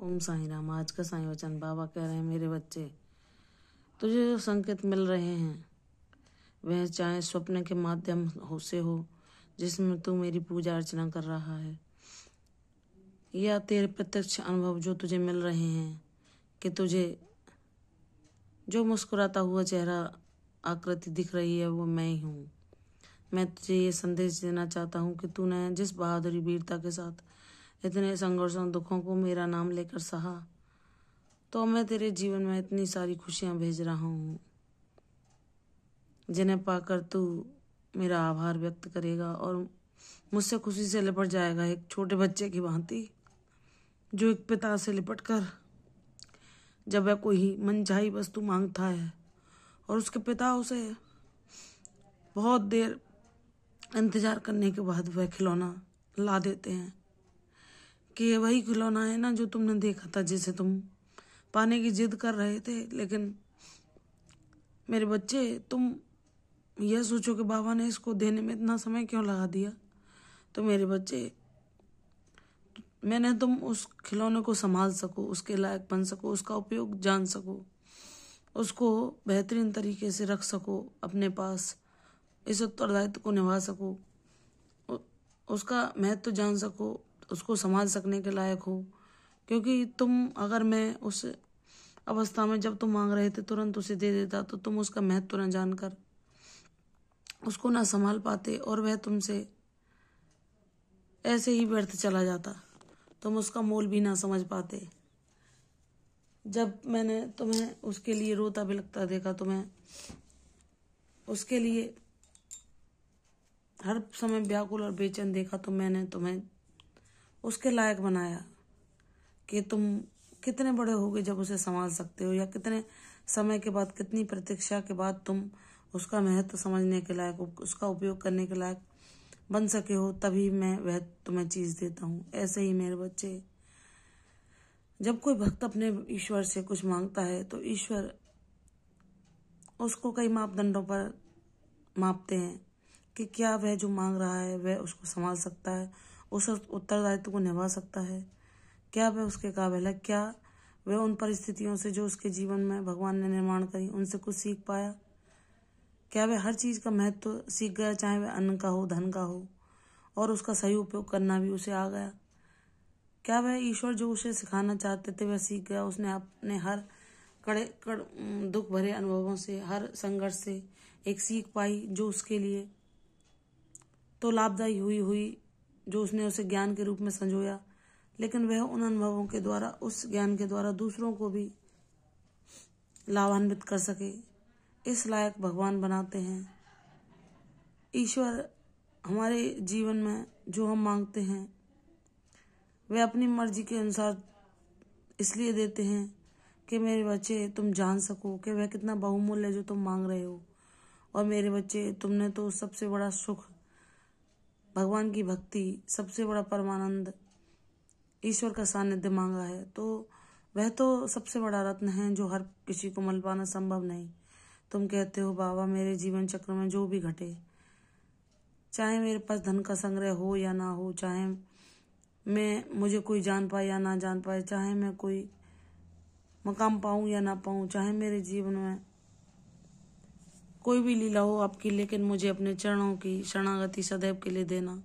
ओम साईं राम। आज का साईं वचन बाबा कह रहे हैं, मेरे बच्चे, तुझे जो संकेत मिल रहे हैं वह चाहे स्वप्न के माध्यम से हो जिसमें तू मेरी पूजा अर्चना कर रहा है, या तेरे प्रत्यक्ष अनुभव जो तुझे मिल रहे हैं कि तुझे जो मुस्कुराता हुआ चेहरा आकृति दिख रही है वो मैं ही हूँ। मैं तुझे ये संदेश देना चाहता हूँ कि तूने जिस बहादुरी वीरता के साथ इतने संघर्षों दुखों को मेरा नाम लेकर सहा, तो मैं तेरे जीवन में इतनी सारी खुशियाँ भेज रहा हूँ जिन्हें पाकर तू मेरा आभार व्यक्त करेगा और मुझसे खुशी से लिपट जाएगा, एक छोटे बच्चे की भांति जो एक पिता से लिपट कर जब वह कोई मनचाही वस्तु मांगता है और उसके पिता उसे बहुत देर इंतजार करने के बाद वह खिलौना ला देते हैं कि ये वही खिलौना है ना जो तुमने देखा था, जिसे तुम पाने की जिद कर रहे थे। लेकिन मेरे बच्चे, तुम यह सोचो कि बाबा ने इसको देने में इतना समय क्यों लगा दिया। तो मेरे बच्चे, मैंने तुम उस खिलौने को संभाल सको, उसके लायक बन सको, उसका उपयोग जान सको, उसको बेहतरीन तरीके से रख सको अपने पास, इस उत्तरदायित्व को निभा सको, उसका महत्व जान सको, उसको संभाल सकने के लायक हो। क्योंकि तुम, अगर मैं उस अवस्था में जब तुम मांग रहे थे तुरंत उसे दे देता तो तुम उसका महत्व न जानकर उसको ना संभाल पाते और वह तुमसे ऐसे ही व्यर्थ चला जाता, तुम उसका मोल भी ना समझ पाते। जब मैंने तुम्हें उसके लिए रोता बिलखता देखा, तुम्हें उसके लिए हर समय व्याकुल और बेचैन देखा, तो मैंने तुम्हें उसके लायक बनाया कि तुम कितने बड़े होगे जब उसे संभाल सकते हो, या कितने समय के बाद, कितनी प्रतीक्षा के बाद तुम उसका महत्व समझने के लायक, उसका उपयोग करने के लायक बन सके हो, तभी मैं वह तुम्हें चीज देता हूँ। ऐसे ही मेरे बच्चे, जब कोई भक्त अपने ईश्वर से कुछ मांगता है तो ईश्वर उसको कई मापदंडों पर मापते हैं कि क्या वह जो मांग रहा है वह उसको संभाल सकता है, उस उत्तरदायित्व को निभा सकता है, क्या वह उसके काबिल है, क्या वह उन परिस्थितियों से जो उसके जीवन में भगवान ने निर्माण करी उनसे कुछ सीख पाया, क्या वह हर चीज का महत्व सीख गया, चाहे वह अन्न का हो, धन का हो, और उसका सही उपयोग करना भी उसे आ गया, क्या वह ईश्वर जो उसे सिखाना चाहते थे वह सीख गया, उसने अपने हर दुख भरे अनुभवों से, हर संघर्ष से एक सीख पाई जो उसके लिए तो लाभदायी हुई, जो उसने उसे ज्ञान के रूप में संजोया, लेकिन वह उन अनुभवों के द्वारा, उस ज्ञान के द्वारा दूसरों को भी लाभान्वित कर सके, इस लायक भगवान बनाते हैं। ईश्वर हमारे जीवन में जो हम मांगते हैं वह अपनी मर्जी के अनुसार इसलिए देते हैं कि मेरे बच्चे, तुम जान सको कि वह कितना बहुमूल्य है जो तुम मांग रहे हो। और मेरे बच्चे, तुमने तो सबसे बड़ा सुख, भगवान की भक्ति, सबसे बड़ा परमानंद, ईश्वर का सानिध्य मांगा है, तो वह तो सबसे बड़ा रत्न है जो हर किसी को मिल पाना संभव नहीं। तुम कहते हो बाबा, मेरे जीवन चक्र में जो भी घटे, चाहे मेरे पास धन का संग्रह हो या ना हो, चाहे मुझे कोई जान पाए या ना जान पाए, चाहे मैं कोई मकाम पाऊं या ना पाऊं, चाहे मेरे जीवन में कोई भी लीला हो आपकी, लेकिन मुझे अपने चरणों की शरणागति सदैव के लिए देना,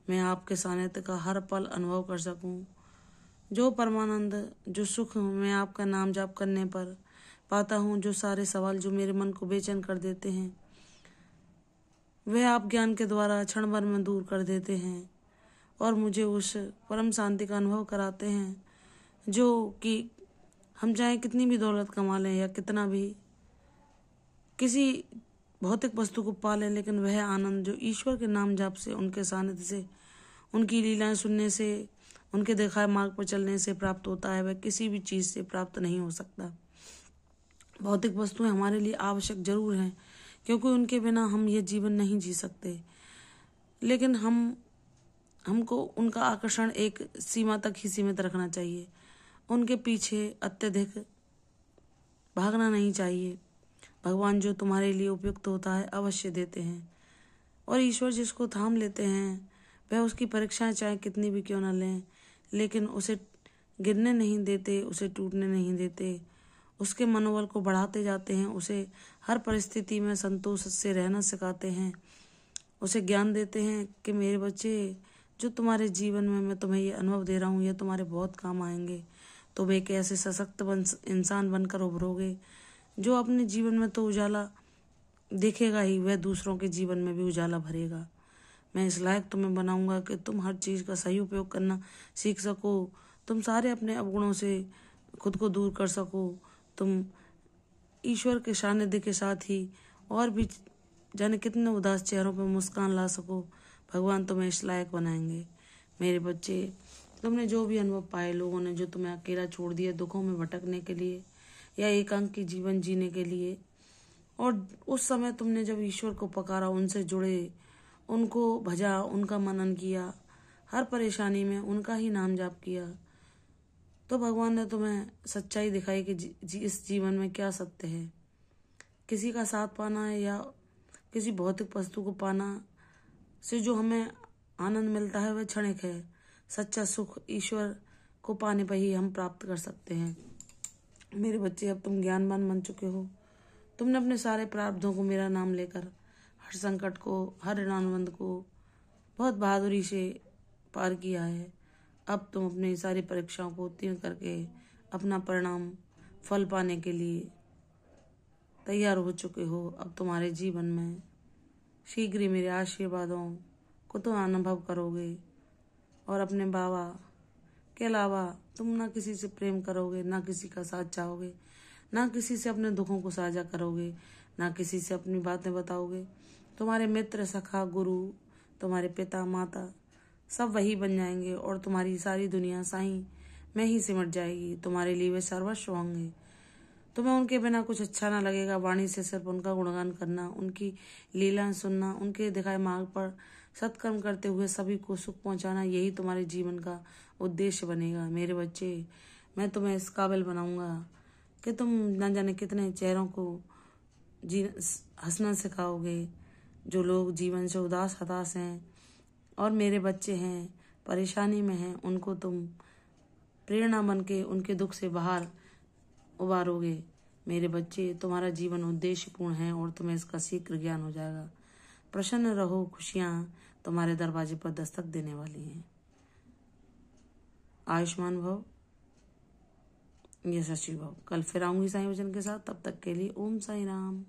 मैं आपके सानिध्य का हर पल अनुभव कर सकूं। जो परमानंद, जो सुख मैं आपका नाम जाप करने पर पाता हूँ, जो सारे सवाल जो मेरे मन को बेचैन कर देते हैं वह आप ज्ञान के द्वारा क्षण भर में दूर कर देते हैं और मुझे उस परम शांति का अनुभव कराते हैं, जो कि हम चाहे कितनी भी दौलत कमा लें या कितना भी किसी भौतिक वस्तु को पा लें, लेकिन वह आनंद जो ईश्वर के नाम जाप से, उनके सानिध्य से, उनकी लीलाएं सुनने से, उनके दिखाए मार्ग पर चलने से प्राप्त होता है, वह किसी भी चीज से प्राप्त नहीं हो सकता। भौतिक वस्तुएं हमारे लिए आवश्यक जरूर हैं, क्योंकि उनके बिना हम ये जीवन नहीं जी सकते, लेकिन हमको उनका आकर्षण एक सीमा तक ही सीमित रखना चाहिए, उनके पीछे अत्यधिक भागना नहीं चाहिए। भगवान जो तुम्हारे लिए उपयुक्त होता है अवश्य देते हैं, और ईश्वर जिसको थाम लेते हैं वह उसकी परीक्षाएं चाहे कितनी भी क्यों न लें, लेकिन उसे गिरने नहीं देते, उसे टूटने नहीं देते, उसके मनोबल को बढ़ाते जाते हैं, उसे हर परिस्थिति में संतोष से रहना सिखाते हैं, उसे ज्ञान देते हैं कि मेरे बच्चे, जो तुम्हारे जीवन में मैं तुम्हें ये अनुभव दे रहा हूँ, ये तुम्हारे बहुत काम आएंगे। तुम एक ऐसे सशक्त इंसान बनकर उभरोगे जो अपने जीवन में तो उजाला देखेगा ही, वह दूसरों के जीवन में भी उजाला भरेगा। मैं इस लायक तुम्हें बनाऊंगा कि तुम हर चीज़ का सही उपयोग करना सीख सको, तुम सारे अपने अवगुणों से खुद को दूर कर सको, तुम ईश्वर के सानिध्य के साथ ही और भी जाने कितने उदास चेहरों पर मुस्कान ला सको। भगवान तुम्हें इस लायक बनाएंगे। मेरे बच्चे, तुमने जो भी अनुभव पाए, लोगों ने जो तुम्हें अकेला छोड़ दिया दुखों में भटकने के लिए या एकांकी जीवन जीने के लिए, और उस समय तुमने जब ईश्वर को पुकारा, उनसे जुड़े, उनको भजा, उनका मनन किया, हर परेशानी में उनका ही नाम जाप किया, तो भगवान ने तुम्हें सच्चाई दिखाई कि इस जीवन में क्या सत्य है। किसी का साथ पाना है या किसी भौतिक वस्तु को पाना से जो हमें आनंद मिलता है वह क्षणिक है। सच्चा सुख ईश्वर को पाने पर ही हम प्राप्त कर सकते हैं। मेरे बच्चे, अब तुम ज्ञानवान बन चुके हो। तुमने अपने सारे प्रारब्धों को मेरा नाम लेकर, हर संकट को, हर ऋणानुबंध को बहुत बहादुरी से पार किया है। अब तुम अपनी सारी परीक्षाओं को उत्तीर्ण करके अपना परिणाम फल पाने के लिए तैयार हो चुके हो। अब तुम्हारे जीवन में शीघ्र ही मेरे आशीर्वादों को तुम अनुभव करोगे और अपने बाबा के अलावा तुम ना किसी से प्रेम करोगे, ना किसी का साथ चाहोगे, ना किसी से अपने दुखों को साझा करोगे, ना किसी से अपनी बातें बताओगे। तुम्हारे मित्र, सखा, गुरु, तुम्हारे पिता, माता सब वही बन जाएंगे और तुम्हारी सारी दुनिया साईं में ही सिमट जाएगी। तुम्हारे लिए वे सर्वस्व होंगे। तुम्हें उनके बिना कुछ अच्छा ना लगेगा। वाणी से सिर्फ उनका गुणगान करना, उनकी लीला सुनना, उनके दिखाए मार्ग पर सत्कर्म करते हुए सभी को सुख पहुंचाना, यही तुम्हारे जीवन का उद्देश्य बनेगा। मेरे बच्चे, मैं तुम्हें इस काबिल बनाऊंगा कि तुम न जाने कितने चेहरों को हंसना सिखाओगे। जो लोग जीवन से उदास हताश हैं और मेरे बच्चे हैं, परेशानी में हैं, उनको तुम प्रेरणा बन के उनके दुख से बाहर उबारोगे। मेरे बच्चे, तुम्हारा जीवन उद्देश्यपूर्ण है और तुम्हें इसका शीघ्र ज्ञान हो जाएगा। प्रसन्न रहो, खुशियां तुम्हारे दरवाजे पर दस्तक देने वाली हैं। आयुष्मान भव, यशस्वी भव। कल फिर आऊंगी साईं वचन के साथ। तब तक के लिए ओम साईं राम।